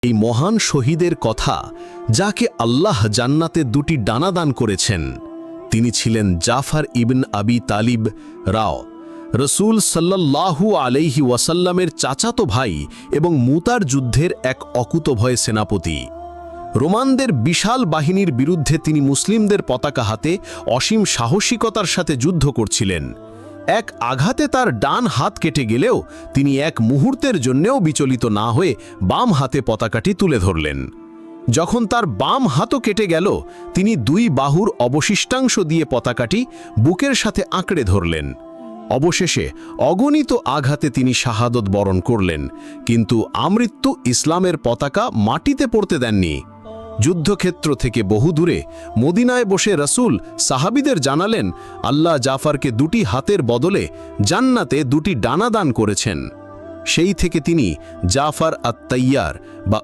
এই মহান শহীদের কথা, যাকে আল্লাহ জান্নাতে দুটি ডানা দান করেছেন, তিনি ছিলেন জাফর ইবন আবি তালিব রাও, রসূল সাল্লাল্লাহু আলাইহি ওয়াসাল্লামের চাচাতো ভাই এবং মুতার যুদ্ধের এক অকুতভয় সেনাপতি। রোমানদের বিশাল বাহিনীর বিরুদ্ধে তিনি মুসলিমদের পতাকা হাতে অসীম সাহসিকতার সাথে যুদ্ধ করছিলেন। এক আঘাতে তার ডান হাত কেটে গেলেও তিনি এক মুহূর্তের জন্যেও বিচলিত না হয়ে বাম হাতে পতাকাটি তুলে ধরলেন। যখন তার বাম হাতও কেটে গেল, তিনি দুই বাহুর অবশিষ্টাংশ দিয়ে পতাকাটি বুকের সাথে আঁকড়ে ধরলেন। অবশেষে অগণিত আঘাতে তিনি শাহাদত বরণ করলেন, কিন্তু আমৃত্যু ইসলামের পতাকা মাটিতে পড়তে দেননি। যুদ্ধক্ষেত্র থেকে বহু দূরে মদিনায় বসে রাসূল সাহাবীদের জানালেন, আল্লাহ জাফরকে দুটি হাতের বদলে জান্নাতে দুটি ডানা দান করেছেন। সেই থেকে তিনি জাফর আত-তাইয়ার বা